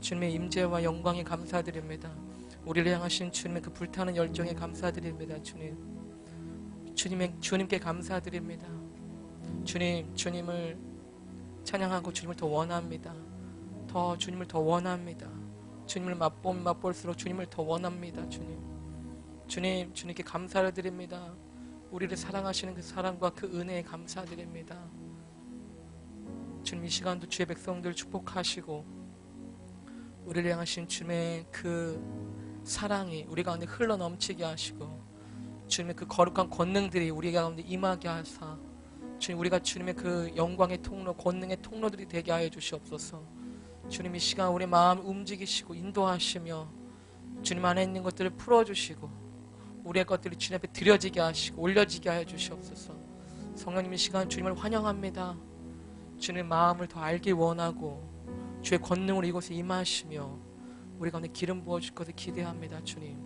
주님의 임재와 영광에 감사드립니다. 우리를 향하신 주님의 그 불타는 열정에 감사드립니다. 주님께 감사드립니다. 주님을 찬양하고 주님을 더 원합니다. 주님을 더 원합니다. 주님을 맛볼수록 주님을 더 원합니다. 주님께 감사를 드립니다. 우리를 사랑하시는 그 사랑과 그 은혜에 감사드립니다. 주님, 이 시간도 주의 백성들 축복하시고 우리를 향하신 주님의 그 사랑이 우리 가운데 흘러넘치게 하시고 주님의 그 거룩한 권능들이 우리 가운데 임하게 하사 주님, 우리가 주님의 그 영광의 통로, 권능의 통로들이 되게 하여 주시옵소서. 주님, 이 시간 우리 마음을 움직이시고 인도하시며 주님 안에 있는 것들을 풀어주시고 우리의 것들이 주님 앞에 드려지게 하시고 올려지게 하여 주시옵소서. 성령님, 이 시간 주님을 환영합니다. 주님의 마음을 더 알기 원하고 주의 권능으로 이곳에 임하시며 우리 가운데 기름 부어줄 것을 기대합니다. 주님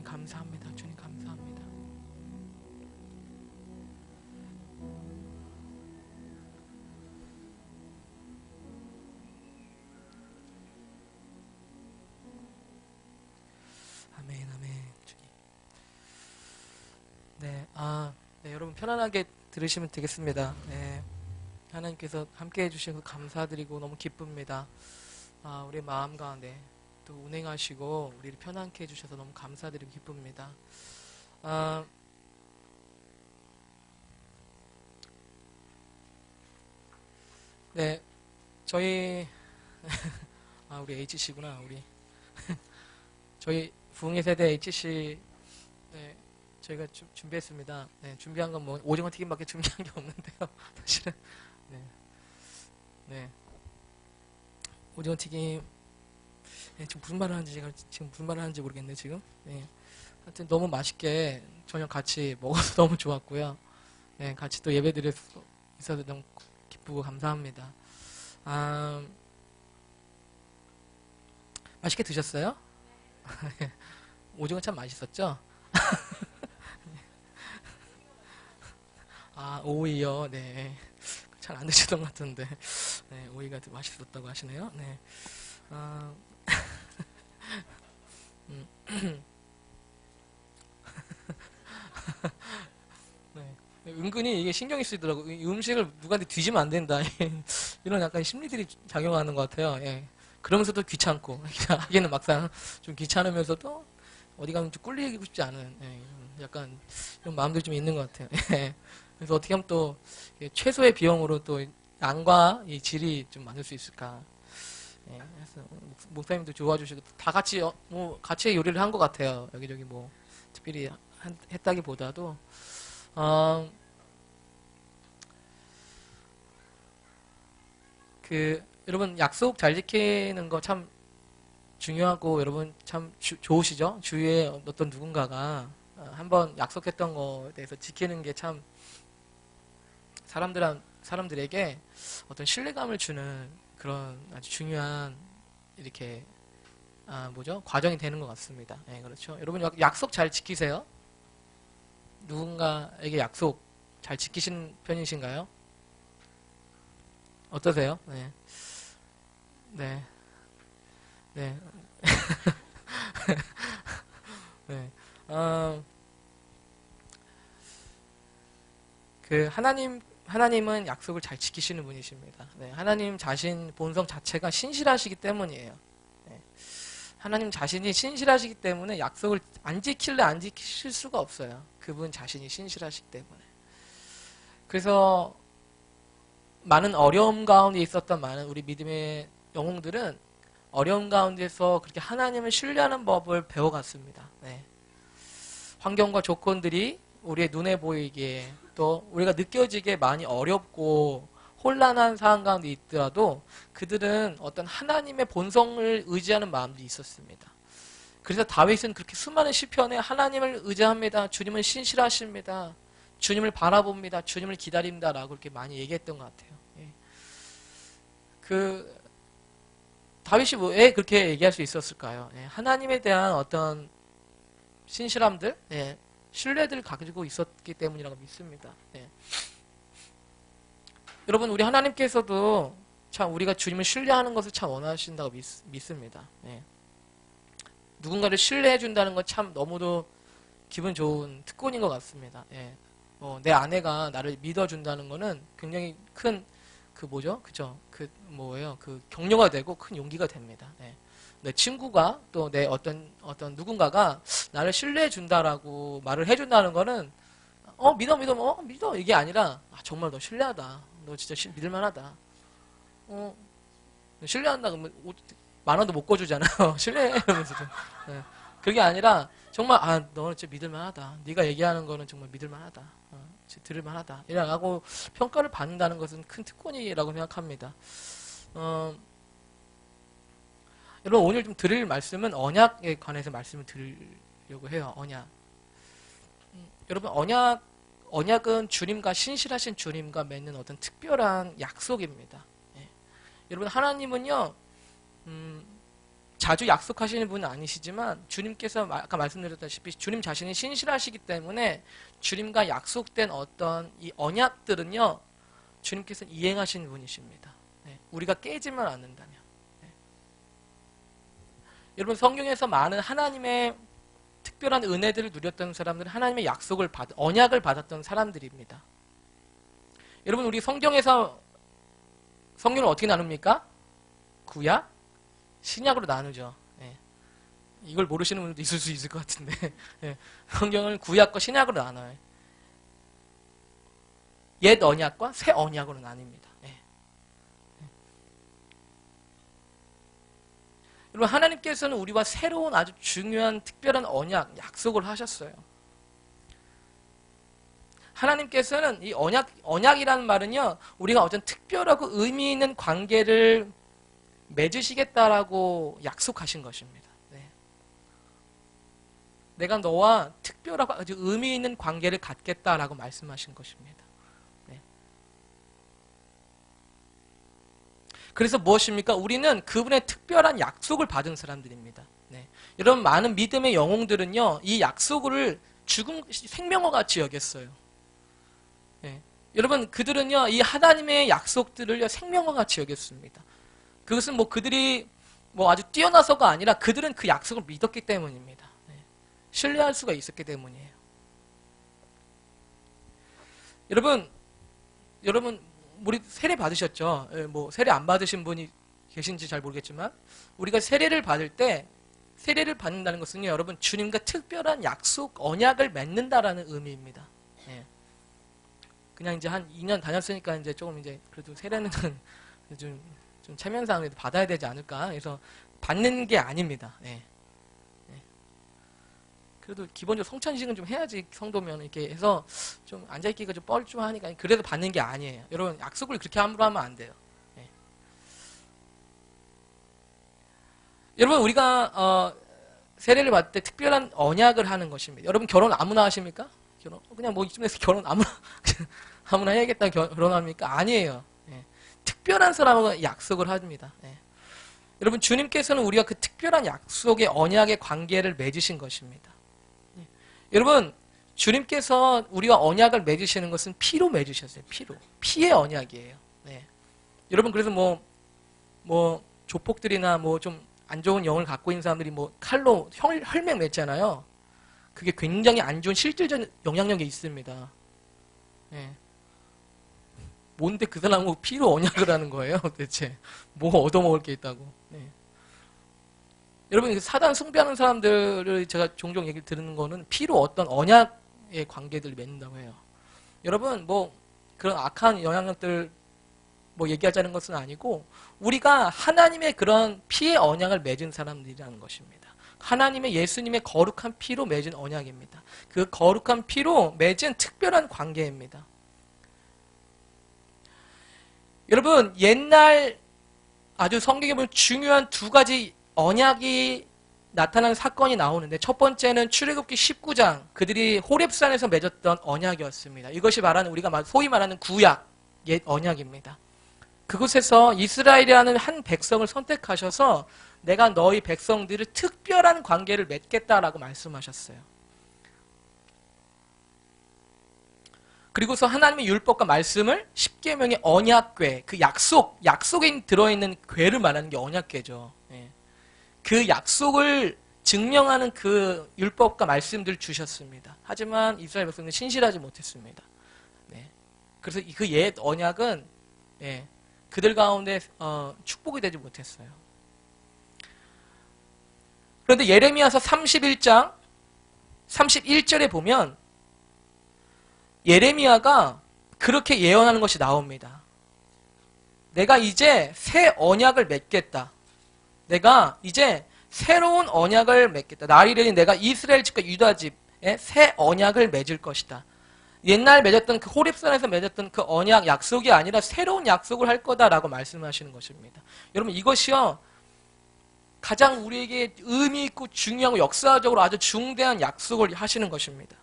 감사합니다. 주님 감사합니다. 아멘. 주님. 네, 여러분 편안하게 들으시면 되겠습니다. 네. 하나님께서 함께 해주셔서 감사드리고 너무 기쁩니다. 우리 마음 가운데 또 운행하시고 우리를 편안케 해주셔서 너무 감사드리고 기쁩니다. 네, 저희 우리 H씨구나. 저희 부흥의 세대 H씨. 네, 저희가 준비했습니다. 네, 준비한 건 뭐 오징어 튀김밖에 준비한 게 없는데요. 사실은 네. 오징어 튀김. 네, 지금 무슨 말을 하는지 모르겠네 지금. 네. 하여튼 너무 맛있게 저녁 같이 먹어서 너무 좋았고요. 네, 같이 또 예배 드릴 수 있어서 너무 기쁘고 감사합니다. 맛있게 드셨어요? 오징어 참 맛있었죠? 오이요. 네. 잘 안 드시던 것 같은데. 네, 오이가 더 맛있었다고 하시네요. 네. 네. 은근히 이게 신경이 쓰이더라고. 음식을 누구한테 뒤지면 안 된다. 이런 약간 심리들이 작용하는 것 같아요. 예. 그러면서도 귀찮고, 하기는 막상 좀 귀찮으면서도 어디 가면 좀 꿀리고 싶지 않은, 약간 이런 마음들이 좀 있는 것 같아요. 예. 그래서 어떻게 하면 또 최소의 비용으로 또 양과 이 질이 좀 만들 수 있을까. 예. 그래서 목사님도 도와주시고 다 같이 같이 요리를 한 것 같아요. 여기저기 뭐 특별히 했다기보다도 여러분 약속 잘 지키는 거 참 중요하고 여러분 참 좋으시죠? 주위에 어떤 누군가가 한번 약속했던 거에 대해서 지키는 게 참 사람들에게 어떤 신뢰감을 주는 그런 아주 중요한 이렇게 과정이 되는 것 같습니다. 네, 그렇죠. 여러분 약속 잘 지키세요? 누군가에게 약속 잘 지키시는 편이신가요? 어떠세요? 네. 네. 네. 네. 하나님은 약속을 잘 지키시는 분이십니다. 네, 하나님 자신 본성 자체가 신실하시기 때문이에요. 네, 하나님 자신이 신실하시기 때문에 약속을 안 지키실 수가 없어요. 그분 자신이 신실하시기 때문에. 그래서 많은 어려움 가운데 있었던 많은 우리 믿음의 영웅들은 어려움 가운데서 그렇게 하나님을 신뢰하는 법을 배워갔습니다. 네. 환경과 조건들이 우리의 눈에 보이기에 또 우리가 느껴지기에 많이 어렵고 혼란한 상황 가운데 있더라도 그들은 어떤 하나님의 본성을 의지하는 마음도 있었습니다. 그래서 다윗은 그렇게 수많은 시편에 하나님을 의지합니다. 주님은 신실하십니다. 주님을 바라봅니다. 주님을 기다립니다. 라고 그렇게 많이 얘기했던 것 같아요. 다윗이 왜 그렇게 얘기할 수 있었을까요? 하나님에 대한 어떤 신실함들, 신뢰들을 가지고 있었기 때문이라고 믿습니다. 여러분, 우리 하나님께서도 참 우리가 주님을 신뢰하는 것을 참 원하신다고 믿습니다. 예. 누군가를 신뢰해 준다는 건 참 너무도 기분 좋은 특권인 것 같습니다. 예. 내 아내가 나를 믿어준다는 거는 굉장히 큰 그죠? 그 격려가 되고 큰 용기가 됩니다. 예. 내 친구가 또 내 어떤 누군가가 나를 신뢰해 준다라고 말을 해준다는 거는 믿어 이게 아니라 정말 너 신뢰하다. 너 진짜 믿을만하다. 신뢰한다 그러면 10,000원도 못 꺼주잖아요. 신뢰해 이러면서 좀. 예. 그게 아니라 정말 너는 진짜 믿을만하다. 네가 얘기하는 거는 정말 믿을만하다. 들을만하다. 이라고 평가를 받는다는 것은 큰 특권이라고 생각합니다. 여러분 오늘 좀 드릴 말씀은 언약에 관해서 말씀을 드리려고 해요. 언약. 여러분 언약은 주님과 신실하신 주님과 맺는 어떤 특별한 약속입니다. 예. 여러분 하나님은요 자주 약속하시는 분은 아니시지만 주님께서 아까 말씀드렸다시피 주님 자신이 신실하시기 때문에 주님과 약속된 어떤 이 언약들은요 주님께서 이행하시는 분이십니다. 예. 우리가 깨지만 않는다면. 예. 여러분 성경에서 많은 하나님의 특별한 은혜들을 누렸던 사람들은 하나님의 언약을 받았던 사람들입니다. 여러분 우리 성경을 어떻게 나눕니까? 구약, 신약으로 나누죠. 예. 이걸 모르시는 분들도 있을 수 있을 것 같은데 예. 성경을 구약과 신약으로 나눠요. 옛 언약과 새 언약으로 나뉩니다. 예. 여러분 하나님께서는 우리와 새로운 아주 중요한 특별한 언약, 약속을 하셨어요. 하나님께서는 이 언약이라는 말은요 우리가 어떤 특별하고 의미 있는 관계를 맺으시겠다라고 약속하신 것입니다. 네. 내가 너와 특별하고 아주 의미 있는 관계를 갖겠다라고 말씀하신 것입니다. 네. 그래서 무엇입니까? 우리는 그분의 특별한 약속을 받은 사람들입니다. 네. 여러분 많은 믿음의 영웅들은요 이 약속을 생명과 같이 여겼어요. 네. 여러분 그들은요 이 하나님의 약속들을 생명과 같이 여겼습니다. 그것은 그들이 아주 뛰어나서가 아니라 그들은 그 약속을 믿었기 때문입니다. 네. 신뢰할 수가 있었기 때문이에요. 여러분 우리 세례 받으셨죠? 세례 안 받으신 분이 계신지 잘 모르겠지만 우리가 세례를 받을 때 세례를 받는다는 것은요, 여러분 주님과 특별한 약속, 언약을 맺는다라는 의미입니다. 네. 그냥 이제 한 2년 다녔으니까 이제 조금 이제 그래도 세례는 좀 체면상 받아야 되지 않을까. 그래서 받는 게 아닙니다. 네. 네. 그래도 기본적으로 성찬식은 좀 해야지 성도면 이렇게 해서 좀 앉아있기가 좀 뻘쭘하니까 그래도 받는 게 아니에요. 여러분 약속을 그렇게 함부로 하면 안 돼요. 네. 여러분 우리가 세례를 받을 때 특별한 언약을 하는 것입니다. 여러분 결혼 아무나 하십니까? 그냥 이쯤에서 결혼 아무나 해야겠다 결혼합니까? 아니에요. 특별한 사람하고 약속을 합니다. 네. 여러분 주님께서는 우리가 그 특별한 약속의 언약의 관계를 맺으신 것입니다. 네. 여러분 주님께서 우리와 언약을 맺으시는 것은 피로 맺으셨어요. 피의 언약이에요. 네. 여러분 그래서 조폭들이나 좀 안 좋은 영을 갖고 있는 사람들이 칼로 혈맹 맺잖아요. 그게 굉장히 안 좋은 실질적 영향력이 있습니다. 네. 뭔데 그 사람하고 피로 언약을 하는 거예요, 대체? 얻어먹을 게 있다고. 네. 여러분, 사단 숭배하는 사람들을 제가 종종 얘기를 듣는 거는 피로 어떤 언약의 관계들을 맺는다고 해요. 여러분, 그런 악한 영향력들 얘기하자는 것은 아니고, 우리가 하나님의 그런 피의 언약을 맺은 사람들이라는 것입니다. 하나님의 예수님의 거룩한 피로 맺은 언약입니다. 그 거룩한 피로 맺은 특별한 관계입니다. 여러분 옛날 아주 성경에 보면 중요한 두 가지 언약이 나타나는 사건이 나오는데 첫 번째는 출애굽기 19장 그들이 호렙산에서 맺었던 언약이었습니다. 이것이 말하는 우리가 소위 말하는 구약 옛 언약입니다. 그곳에서 이스라엘이라는 한 백성을 선택하셔서 내가 너희 백성들을 특별한 관계를 맺겠다라고 말씀하셨어요. 그리고서 하나님의 율법과 말씀을 십계명의 언약궤, 그 약속에 들어있는 궤를 말하는 게 언약궤죠. 예. 그 약속을 증명하는 그 율법과 말씀들을 주셨습니다. 하지만 이스라엘 백성은 신실하지 못했습니다. 네. 그래서 그 옛 언약은 그들 가운데 축복이 되지 못했어요. 그런데 예레미야서 31장 31절에 보면 예레미야가 그렇게 예언하는 것이 나옵니다. 내가 이제 새 언약을 맺겠다. 내가 이제 새로운 언약을 맺겠다. 날이 이르니 내가 이스라엘 집과 유다 집에 새 언약을 맺을 것이다. 옛날 맺었던 그 호렙산에서 맺었던 그 언약 약속이 아니라 새로운 약속을 할 거다라고 말씀하시는 것입니다. 여러분 이것이요 가장 우리에게 의미 있고 중요하고 역사적으로 아주 중대한 약속을 하시는 것입니다.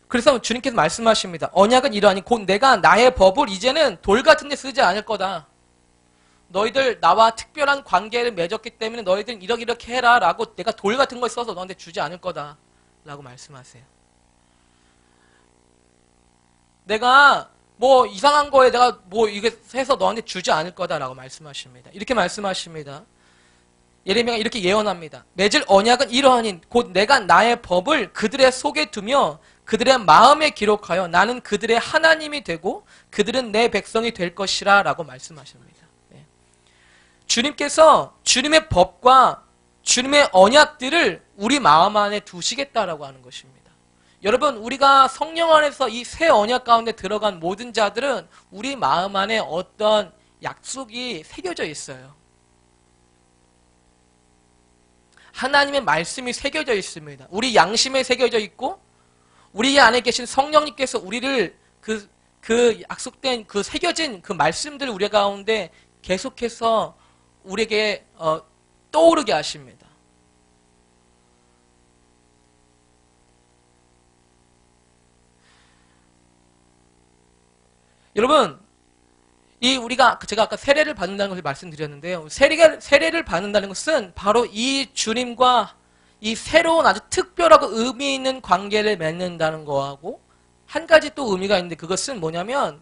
그래서 주님께서 말씀하십니다. 언약은 이러하니 곧 내가 나의 법을 이제는 돌 같은 데 쓰지 않을 거다. 너희들 나와 특별한 관계를 맺었기 때문에 너희들은 이렇게 해라 라고 내가 돌 같은 걸 써서 너한테 주지 않을 거다 라고 말씀하세요. 내가 뭐 이상한 거에 내가 뭐 이게 해서 너한테 주지 않을 거다 라고 말씀하십니다. 이렇게 말씀하십니다. 예레미야가 이렇게 예언합니다. 맺을 언약은 이러하니 곧 내가 나의 법을 그들의 속에 두며 그들의 마음에 기록하여 나는 그들의 하나님이 되고 그들은 내 백성이 될 것이라 라고 말씀하십니다. 주님께서 주님의 법과 주님의 언약들을 우리 마음 안에 두시겠다라고 하는 것입니다. 여러분 우리가 성령 안에서 이 새 언약 가운데 들어간 모든 자들은 우리 마음 안에 어떤 약속이 새겨져 있어요. 하나님의 말씀이 새겨져 있습니다. 우리 양심에 새겨져 있고 우리 안에 계신 성령님께서 우리를 그 약속된 그 새겨진 그 말씀들을 우리 가운데 계속해서 우리에게 떠오르게 하십니다. 여러분 제가 아까 세례를 받는다는 것을 말씀드렸는데요. 세례를 받는다는 것은 바로 이 주님과 이 새로운 아주 특별하고 의미 있는 관계를 맺는다는 거하고 한 가지 또 의미가 있는데 그것은 뭐냐면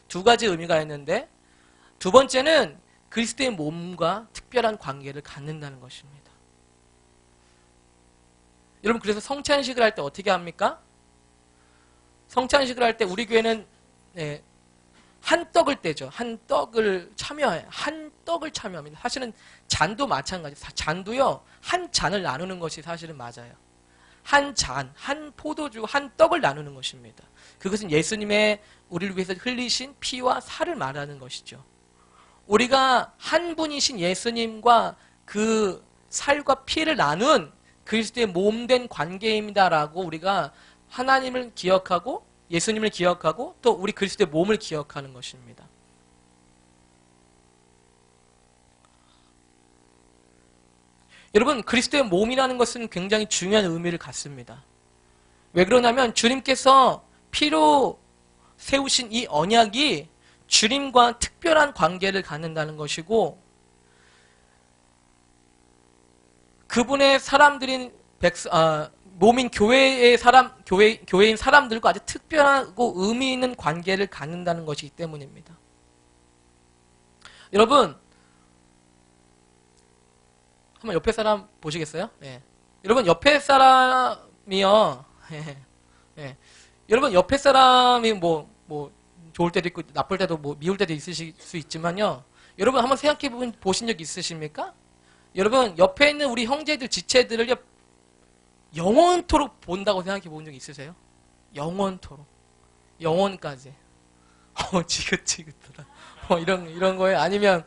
두 가지 의미가 있는데 두 번째는 그리스도의 몸과 특별한 관계를 갖는다는 것입니다. 여러분 그래서 성찬식을 할 때 어떻게 합니까? 성찬식을 할 때 우리 교회는 한 떡을 떼죠. 한 떡을 참여합니다. 사실은 잔도 마찬가지. 잔도요. 한 잔을 나누는 것이 사실은 맞아요. 한 포도주, 한 떡을 나누는 것입니다. 그것은 예수님의 우리를 위해서 흘리신 피와 살을 말하는 것이죠. 우리가 한 분이신 예수님과 그 살과 피를 나눈 그리스도의 몸된 관계입니다라고 우리가 하나님을 기억하고 예수님을 기억하고 또 우리 그리스도의 몸을 기억하는 것입니다. 여러분 그리스도의 몸이라는 것은 굉장히 중요한 의미를 갖습니다. 왜 그러냐면 주님께서 피로 세우신 이 언약이 주님과 특별한 관계를 갖는다는 것이고 그분의 사람들인 몸인 교회인 사람들과 아주 특별하고 의미 있는 관계를 갖는다는 것이기 때문입니다. 여러분 한번 옆에 사람 보시겠어요? 예. 여러분 옆에 사람이요. 여러분 옆에 사람이 뭐 좋을 때도 있고 나쁠 때도 뭐 미울 때도 있으실 수 있지만요. 여러분 한번 생각해 보신 적 있으십니까? 여러분 옆에 있는 우리 형제들 지체들을 영원토록 본다고 생각해 본 적 있으세요? 영원토록. 영원까지. 지긋지긋하다. 이런 거에 아니면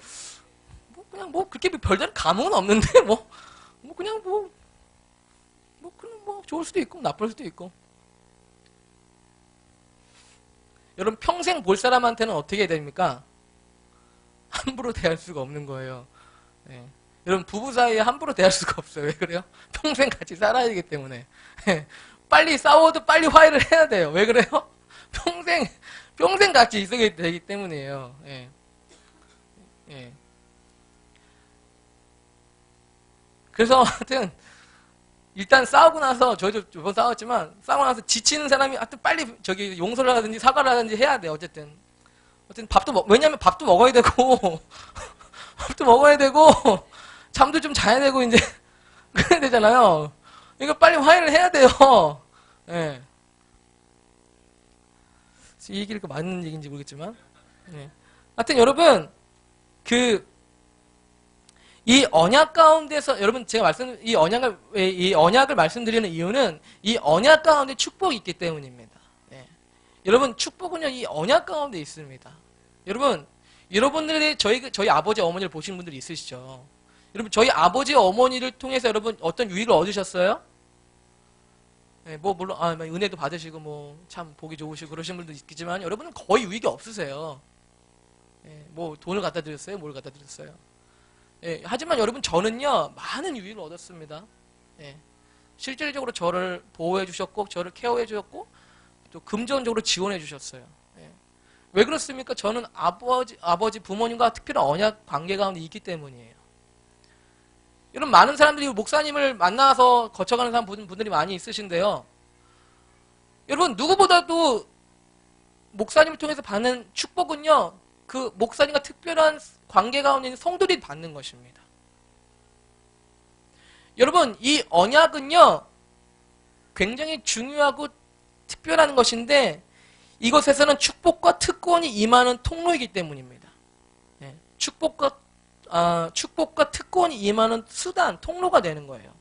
그냥 그렇게 별다른 감흥은 없는데 그냥 좋을 수도 있고 나쁠 수도 있고. 여러분 평생 볼 사람한테는 어떻게 됩니까? 함부로 대할 수가 없는 거예요. 네. 여러분 부부 사이에 함부로 대할 수가 없어요. 왜 그래요? 평생 같이 살아야 되기 때문에. 빨리 싸워도 빨리 화해를 해야 돼요. 왜 그래요? 평생 같이 있어야 되기 때문이에요. 그래서 하여튼 일단 싸우고 나서 저희도 두 번 싸웠지만 싸우고 나서 지치는 사람이 하여튼 빨리 저기 용서를 하든지 사과를 하든지 해야 돼. 어쨌든 왜냐면 밥도 먹어야 되고 밥도 먹어야 되고 잠도 좀 자야 되고 이제 그래야 되잖아요. 이거 빨리 화해를 해야 돼요. 예. 이 얘기가 맞는 얘기인지 모르겠지만, 예. 하여튼 여러분 이 언약 가운데서 여러분 제가 이 언약을 말씀드리는 이유는 이 언약 가운데 축복이 있기 때문입니다. 예. 여러분 축복은요 이 언약 가운데 있습니다. 여러분 여러분들이 저희 아버지 어머니를 보신 분들이 있으시죠. 여러분 저희 아버지 어머니를 통해서 여러분 어떤 유익을 얻으셨어요? 예, 뭐 물론 은혜도 받으시고 뭐 참 보기 좋으시고 그러신 분도 있겠지만 여러분은 거의 유익이 없으세요. 예, 뭐 돈을 갖다 드렸어요? 뭘 갖다 드렸어요? 예, 하지만 여러분 저는요 많은 유익을 얻었습니다. 예, 실질적으로 저를 보호해 주셨고 저를 케어해 주셨고 또 금전적으로 지원해 주셨어요. 예. 왜 그렇습니까? 저는 아버지 부모님과 특별한 언약 관계 가운데 있기 때문이에요. 여러분 많은 사람들이 목사님을 만나서 거쳐가는 분들이 많이 있으신데요. 여러분 누구보다도 목사님을 통해서 받는 축복은요. 그 목사님과 특별한 관계 가운데 있는 성도들이 받는 것입니다. 여러분 이 언약은요. 굉장히 중요하고 특별한 것인데 이것에서는 축복과 특권이 임하는 통로이기 때문입니다. 예, 축복과 특권이 임하는 수단, 통로가 되는 거예요.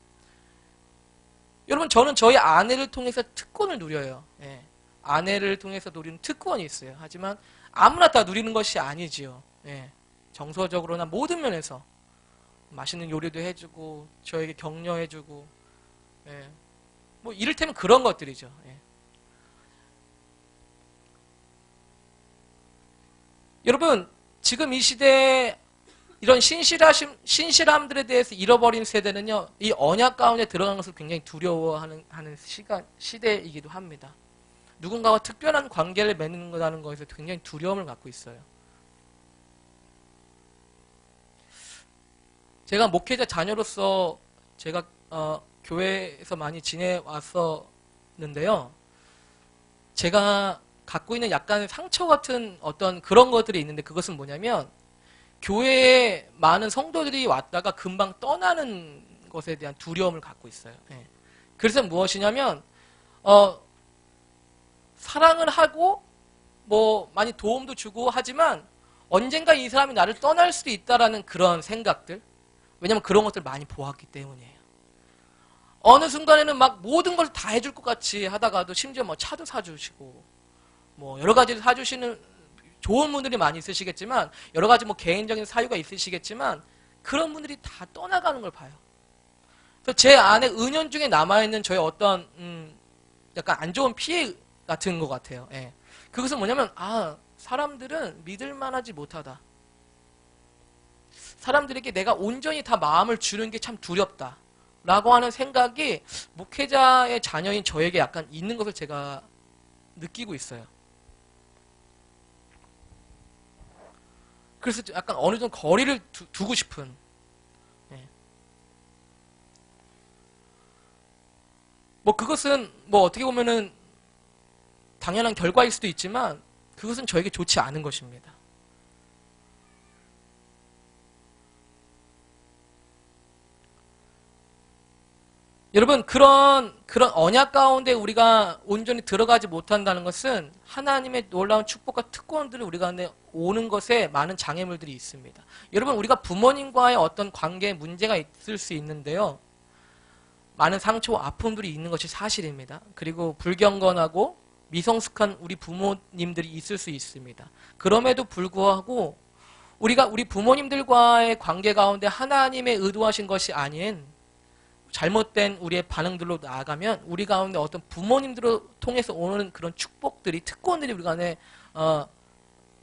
여러분 저는 저희 아내를 통해서 특권을 누려요. 예, 아내를 통해서 누리는 특권이 있어요. 하지만 아무나 다 누리는 것이 아니지요. 예, 정서적으로나 모든 면에서 맛있는 요리도 해주고 저에게 격려해주고 예, 뭐 이를테면 그런 것들이죠. 예. 여러분 지금 이 시대에 이런 신실함들에 대해서 잃어버린 세대는요, 이 언약 가운데 들어가는 것을 굉장히 두려워하는 시대이기도 합니다. 누군가와 특별한 관계를 맺는 것에서 굉장히 두려움을 갖고 있어요. 제가 목회자 자녀로서 제가 교회에서 많이 지내왔었는데요. 제가 갖고 있는 약간 상처 같은 어떤 그런 것들이 있는데 그것은 뭐냐면 교회에 많은 성도들이 왔다가 금방 떠나는 것에 대한 두려움을 갖고 있어요. 예. 그래서 무엇이냐면 사랑을 하고 뭐 많이 도움도 주고 하지만 언젠가 이 사람이 나를 떠날 수도 있다라는 그런 생각들. 왜냐면 그런 것들 많이 보았기 때문이에요. 어느 순간에는 막 모든 걸 다 해줄 것 같이 하다가도 심지어 뭐 차도 사주시고 뭐 여러 가지를 사주시는 좋은 분들이 많이 있으시겠지만 여러 가지 뭐 개인적인 사유가 있으시겠지만 그런 분들이 다 떠나가는 걸 봐요. 그래서 제 안에 은연중에 남아있는 저의 어떤 약간 안 좋은 피해 같은 것 같아요. 예. 그것은 뭐냐면 사람들은 믿을만하지 못하다. 사람들에게 내가 온전히 다 마음을 주는 게 참 두렵다. 라고 하는 생각이 목회자의 자녀인 저에게 약간 있는 것을 제가 느끼고 있어요. 그래서 약간 어느 정도 거리를 두고 싶은. 예. 뭐 그것은 뭐 어떻게 보면은 당연한 결과일 수도 있지만 그것은 저에게 좋지 않은 것입니다. 여러분 그런 언약 가운데 우리가 온전히 들어가지 못한다는 것은 하나님의 놀라운 축복과 특권들을 우리 가운데 오는 것에 많은 장애물들이 있습니다. 여러분 우리가 부모님과의 어떤 관계에 문제가 있을 수 있는데요. 많은 상처와 아픔들이 있는 것이 사실입니다. 그리고 불경건하고 미성숙한 우리 부모님들이 있을 수 있습니다. 그럼에도 불구하고 우리가 우리 부모님들과의 관계 가운데 하나님의 의도하신 것이 아닌 잘못된 우리의 반응들로 나아가면 우리 가운데 어떤 부모님들을 통해서 오는 그런 축복들이 특권들이 우리 가운데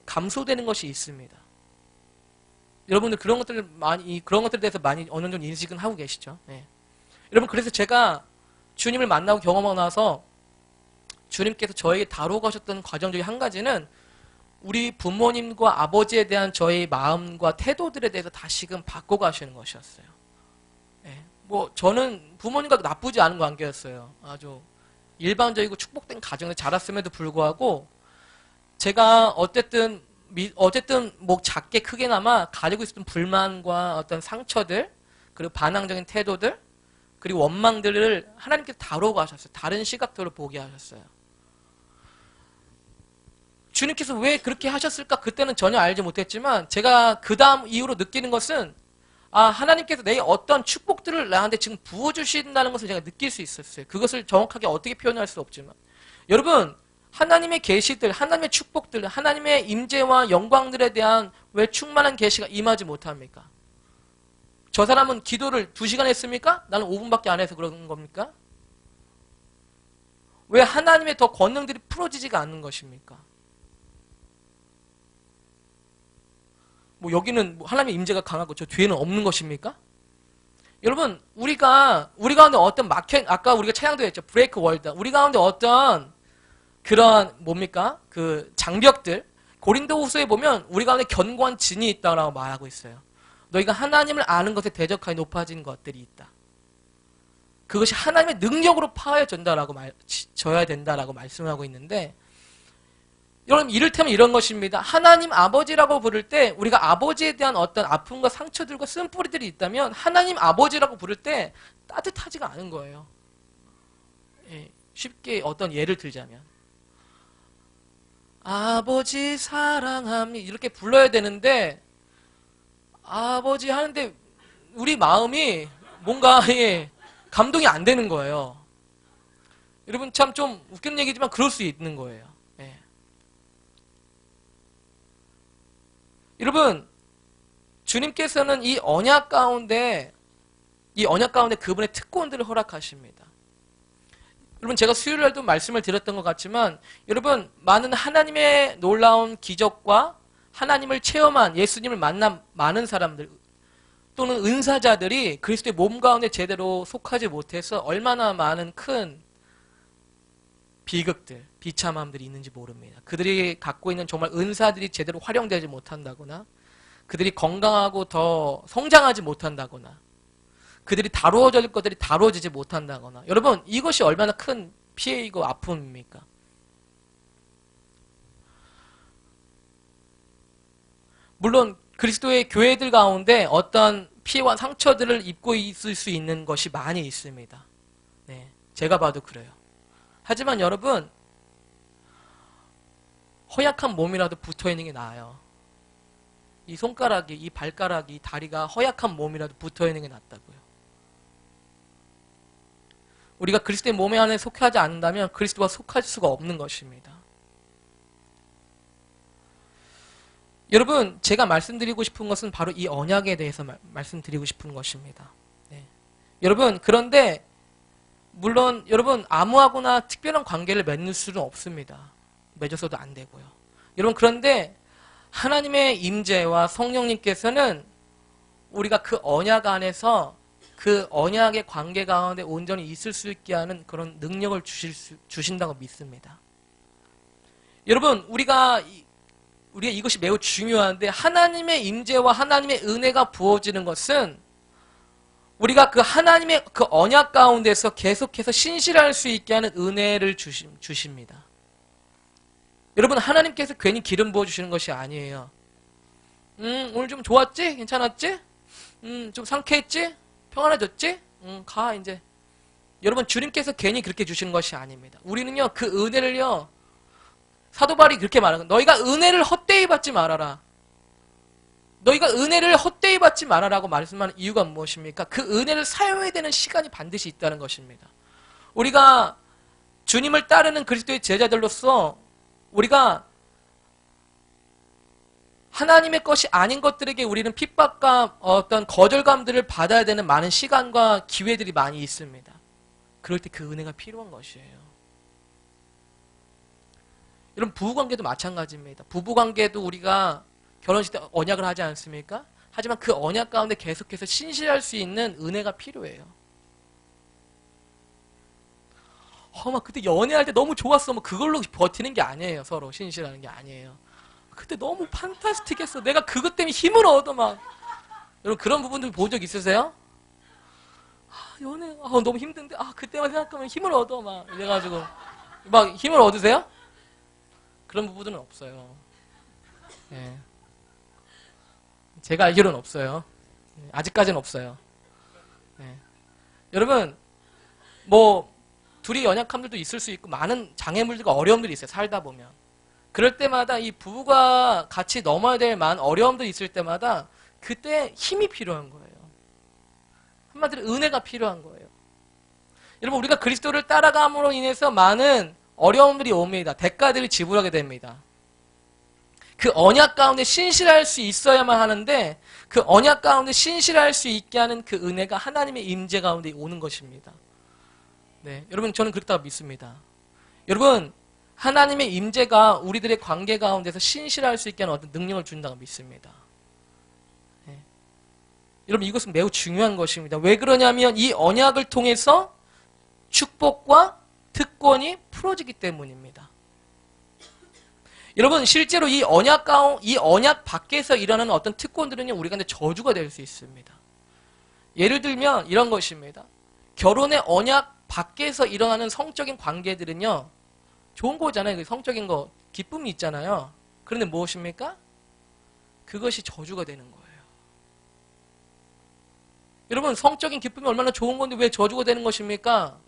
감소되는 것이 있습니다. 여러분들 그런 것들에 대해서 많이 어느 정도 인식은 하고 계시죠. 네. 여러분 그래서 제가 주님을 만나고 경험하고 나서 주님께서 저에게 다루고 하셨던 과정 중에 한 가지는 우리 부모님과 아버지에 대한 저의 마음과 태도들에 대해서 다시금 바꿔가시는 것이었어요. 네. 뭐 저는 부모님과 나쁘지 않은 관계였어요. 아주 일반적이고 축복된 가정에 자랐음에도 불구하고 제가 어쨌든 뭐 작게 크게나마 가지고 있었던 불만과 어떤 상처들, 그리고 반항적인 태도들, 그리고 원망들을 하나님께서 다루어 가셨어요. 다른 시각들로 보게 하셨어요. 주님께서 왜 그렇게 하셨을까? 그때는 전혀 알지 못했지만 제가 그 다음 이후로 느끼는 것은 하나님께서 내 어떤 축복들을 나한테 지금 부어주신다는 것을 제가 느낄 수 있었어요. 그것을 정확하게 어떻게 표현할 수 없지만 여러분, 하나님의 계시들, 하나님의 축복들, 하나님의 임재와 영광들에 대한 왜 충만한 계시가 임하지 못합니까? 저 사람은 기도를 2시간 했습니까? 나는 5분밖에 안 해서 그런 겁니까? 왜 하나님의 더 권능들이 풀어지지가 않는 것입니까? 뭐 여기는 하나님의 임재가 강하고 저 뒤에는 없는 것입니까? 여러분, 우리 가운데 어떤 아까 우리가 찬양도 했죠. 브레이크 월드. 우리 가운데 어떤 그런 뭡니까? 그 장벽들. 고린도후서에 보면 우리 가운데 견고한 진이 있다고 말하고 있어요. 너희가 하나님을 아는 것에 대적하여 높아진 것들이 있다. 그것이 하나님의 능력으로 져야 된다라고 말씀을 하고 있는데, 여러분, 이를테면 이런 것입니다. 하나님 아버지라고 부를 때 우리가 아버지에 대한 어떤 아픔과 상처들과 쓴뿌리들이 있다면 하나님 아버지라고 부를 때 따뜻하지가 않은 거예요. 예, 쉽게 어떤 예를 들자면 아버지 사랑합니다 이렇게 불러야 되는데 아버지 하는데 우리 마음이 뭔가 감동이 안 되는 거예요. 여러분, 참 좀 웃기는 얘기지만 그럴 수 있는 거예요. 예. 여러분, 주님께서는 이 언약 가운데 그분의 특권들을 허락하십니다. 여러분, 제가 수요일날도 말씀을 드렸던 것 같지만 여러분, 많은 하나님의 놀라운 기적과 하나님을 체험한 예수님을 만난 많은 사람들 또는 은사자들이 그리스도의 몸 가운데 제대로 속하지 못해서 얼마나 많은 큰 비극들, 비참함들이 있는지 모릅니다. 그들이 갖고 있는 정말 은사들이 제대로 활용되지 못한다거나 그들이 건강하고 더 성장하지 못한다거나 그들이 다루어질 될 것들이 다루어지지 못한다거나 여러분, 이것이 얼마나 큰 피해이고 아픔입니까? 물론 그리스도의 교회들 가운데 어떤 피해와 상처들을 입고 있을 수 있는 것이 많이 있습니다. 네, 제가 봐도 그래요. 하지만 여러분, 허약한 몸이라도 붙어있는 게 나아요. 이 손가락이, 이 발가락이, 이 다리가 허약한 몸이라도 붙어있는 게 낫다고요. 우리가 그리스도의 몸에 안에 속하지 않는다면 그리스도와 속할 수가 없는 것입니다. 여러분, 제가 말씀드리고 싶은 것은 바로 이 언약에 대해서 말씀드리고 싶은 것입니다. 네. 여러분, 그런데 물론 여러분 아무하고나 특별한 관계를 맺을 수는 없습니다. 맺어서도 안 되고요. 여러분, 그런데 하나님의 임재와 성령님께서는 우리가 그 언약 안에서 그 언약의 관계 가운데 온전히 있을 수 있게 하는 그런 능력을 주신다고 믿습니다. 여러분, 우리가 이것이 매우 중요한데 하나님의 임재와 하나님의 은혜가 부어지는 것은 우리가 그 하나님의 그 언약 가운데서 계속해서 신실할 수 있게 하는 은혜를 주십니다. 여러분, 하나님께서 괜히 기름 부어주시는 것이 아니에요. 오늘 좀 좋았지? 괜찮았지? 좀 상쾌했지? 평안해졌지? 가 이제. 여러분, 주님께서 괜히 그렇게 주시는 것이 아닙니다. 우리는요, 그 은혜를요, 사도 바울이 그렇게 말하는 거예요. 너희가 은혜를 헛되이 받지 말아라. 너희가 은혜를 헛되이 받지 말아라고 말씀하는 이유가 무엇입니까? 그 은혜를 사용해야 되는 시간이 반드시 있다는 것입니다. 우리가 주님을 따르는 그리스도의 제자들로서 우리가 하나님의 것이 아닌 것들에게 우리는 핍박과 어떤 거절감들을 받아야 되는 많은 시간과 기회들이 많이 있습니다. 그럴 때 그 은혜가 필요한 것이에요. 여러분, 부부관계도 마찬가지입니다. 부부관계도 우리가 결혼식 때 언약을 하지 않습니까? 하지만 그 언약 가운데 계속해서 신실할 수 있는 은혜가 필요해요. 막 그때 연애할 때 너무 좋았어. 뭐 그걸로 버티는 게 아니에요. 서로 신실하는 게 아니에요. 그때 너무 판타스틱했어. 내가 그것 때문에 힘을 얻어 막. 여러분, 그런 부분들 본 적 있으세요? 연애 너무 힘든데 그때만 생각하면 힘을 얻어 막 이래가지고 막 힘을 얻으세요? 그런 부부들은 없어요. 예. 제가 알기로는 없어요. 아직까지는 없어요. 예. 여러분 뭐 둘이 연약함들도 있을 수 있고 많은 장애물들과 어려움들이 있어요. 살다 보면. 그럴 때마다 이 부부가 같이 넘어야 될 많은 어려움들이 있을 때마다 그때 힘이 필요한 거예요. 한마디로 은혜가 필요한 거예요. 여러분 우리가 그리스도를 따라감으로 인해서 많은 어려움들이 옵니다. 대가들이 지불하게 됩니다. 그 언약 가운데 신실할 수 있어야만 하는데 그 언약 가운데 신실할 수 있게 하는 그 은혜가 하나님의 임재 가운데 오는 것입니다. 네, 여러분 저는 그렇다고 믿습니다. 여러분 하나님의 임재가 우리들의 관계 가운데서 신실할 수 있게 하는 어떤 능력을 준다고 믿습니다. 네. 여러분 이것은 매우 중요한 것입니다. 왜 그러냐면 이 언약을 통해서 축복과 특권이 풀어지기 때문입니다. 여러분 실제로 이 언약 밖에서 일어나는 어떤 특권들은요 우리가 저주가 될 수 있습니다. 예를 들면 이런 것입니다. 결혼의 언약 밖에서 일어나는 성적인 관계들은요 좋은 거잖아요. 성적인 거 기쁨이 있잖아요. 그런데 무엇입니까? 그것이 저주가 되는 거예요. 여러분 성적인 기쁨이 얼마나 좋은 건데 왜 저주가 되는 것입니까?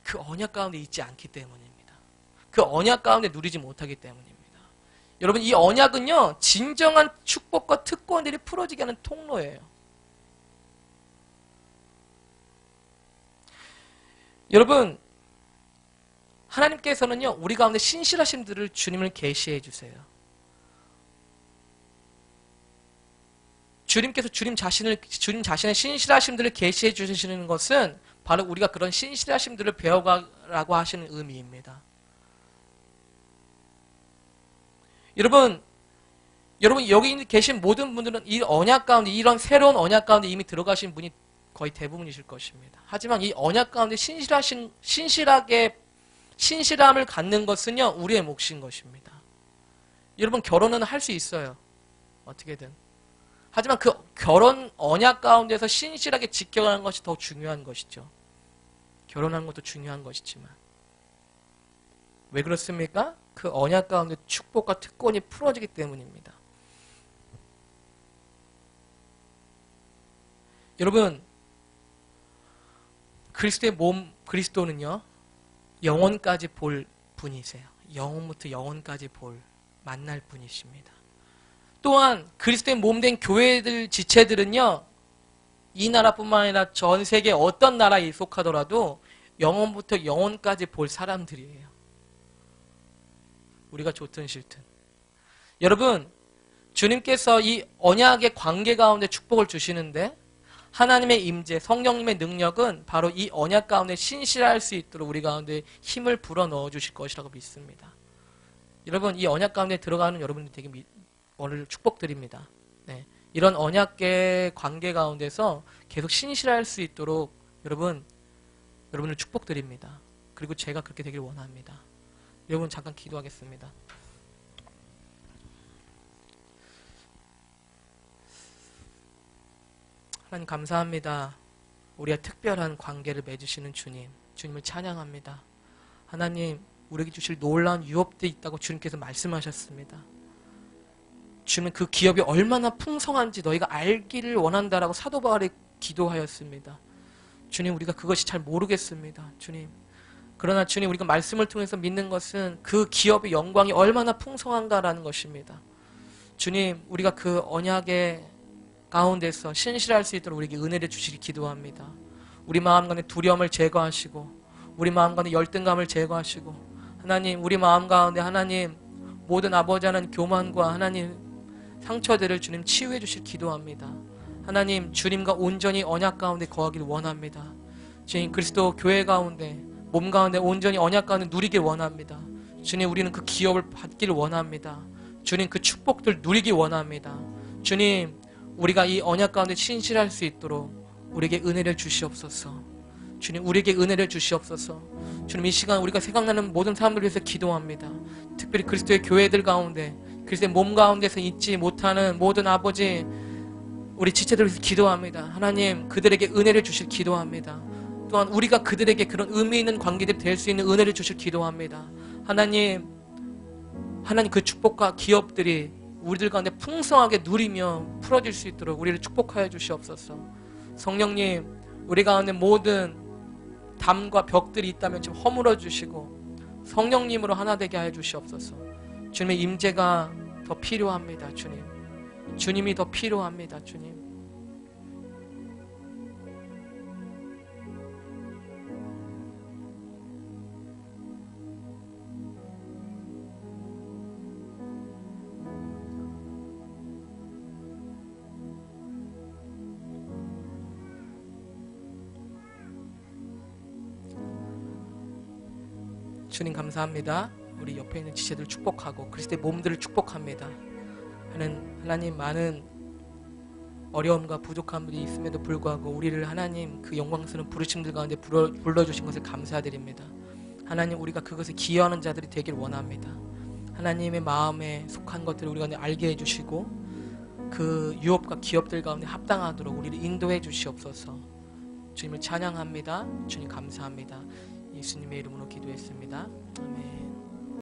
그 언약 가운데 있지 않기 때문입니다. 그 언약 가운데 누리지 못하기 때문입니다. 여러분 이 언약은요 진정한 축복과 특권들이 풀어지게 하는 통로예요. 여러분 하나님께서는요 우리 가운데 신실하신 분들을 주님을 계시해 주세요. 주님께서 주님 자신의 신실하신 분들을 계시해 주시는 것은 바로 우리가 그런 신실하신 분들을 배워가라고 하시는 의미입니다. 여러분 여기 계신 모든 분들은 이 언약 가운데 이런 새로운 언약 가운데 이미 들어가신 분이 거의 대부분이실 것입니다. 하지만 이 언약 가운데 신실함을 갖는 것은요 우리의 몫인 것입니다. 여러분 결혼은 할 수 있어요. 어떻게든. 하지만 그 결혼 언약 가운데서 신실하게 지켜가는 것이 더 중요한 것이죠. 결혼하는 것도 중요한 것이지만 왜 그렇습니까? 그 언약 가운데 축복과 특권이 풀어지기 때문입니다. 여러분 그리스도의 몸 그리스도는요 영원까지 볼 분이세요. 영원부터 영원까지 만날 분이십니다. 또한 그리스도의 몸된 교회들 지체들은요 이 나라뿐만 아니라 전 세계 어떤 나라에 속하더라도 영원부터 영원까지 볼 사람들이에요. 우리가 좋든 싫든. 여러분 주님께서 이 언약의 관계 가운데 축복을 주시는데 하나님의 임재, 성령님의 능력은 바로 이 언약 가운데 신실할 수 있도록 우리 가운데 힘을 불어넣어 주실 것이라고 믿습니다. 여러분 이 언약 가운데 들어가는 여러분들 되게 오늘 축복드립니다. 네. 이런 언약의 관계 가운데서 계속 신실할 수 있도록 여러분을 축복드립니다. 그리고 제가 그렇게 되길 원합니다. 여러분 잠깐 기도하겠습니다. 하나님 감사합니다. 우리와 특별한 관계를 맺으시는 주님을 찬양합니다. 하나님 우리에게 주실 놀라운 유업들이 있다고 주님께서 말씀하셨습니다. 주님은 그 기업이 얼마나 풍성한지 너희가 알기를 원한다라고 사도 바울이 기도하였습니다. 주님 우리가 그것이 잘 모르겠습니다. 주님 그러나 주님 우리가 말씀을 통해서 믿는 것은 그 기업의 영광이 얼마나 풍성한가라는 것입니다. 주님 우리가 그 언약의 가운데서 신실할 수 있도록 우리에게 은혜를 주시기 기도합니다. 우리 마음 가운데 두려움을 제거하시고 우리 마음 가운데 열등감을 제거하시고 하나님 우리 마음 가운데 하나님 모든 아버지 하나님 교만과 하나님 상처들을 주님 치유해 주실 기도합니다. 하나님 주님과 온전히 언약 가운데 거하기를 원합니다. 주님 그리스도 교회 가운데 몸 가운데 온전히 언약 가운데 누리길 원합니다. 주님 우리는 그 기업을 받기를 원합니다. 주님 그 축복들 누리기 원합니다. 주님 우리가 이 언약 가운데 신실할 수 있도록 우리에게 은혜를 주시옵소서. 주님 우리에게 은혜를 주시옵소서. 주님 이 시간 우리가 생각나는 모든 사람들을 위해서 기도합니다. 특별히 그리스도의 교회들 가운데 그리스도의 몸 가운데서 잊지 못하는 모든 아버지 우리 지체들을 위해서 기도합니다. 하나님 그들에게 은혜를 주실 기도합니다. 또한 우리가 그들에게 그런 의미 있는 관계들이 될 수 있는 은혜를 주실 기도합니다. 하나님 그 축복과 기업들이 우리들 가운데 풍성하게 누리며 풀어질 수 있도록 우리를 축복하여 주시옵소서. 성령님 우리 가운데 모든 담과 벽들이 있다면 좀 허물어 주시고 성령님으로 하나 되게 하여 주시옵소서. 주님의 임재가 더 필요합니다. 주님이 더 필요합니다. 주님. 주님 감사합니다. 우리 옆에 있는 지체들을 축복하고 그리스도의 몸들을 축복합니다. 하나님 많은 어려움과 부족함들이 있음에도 불구하고 우리를 하나님 그 영광스러운 부르심들 가운데 불러주신 것을 감사드립니다. 하나님 우리가 그것에 기여하는 자들이 되길 원합니다. 하나님의 마음에 속한 것들을 우리가 알게 해주시고 그 유업과 기업들 가운데 합당하도록 우리를 인도해 주시옵소서. 주님을 찬양합니다. 주님 감사합니다. 예수님의 이름으로 기도했습니다. 아멘.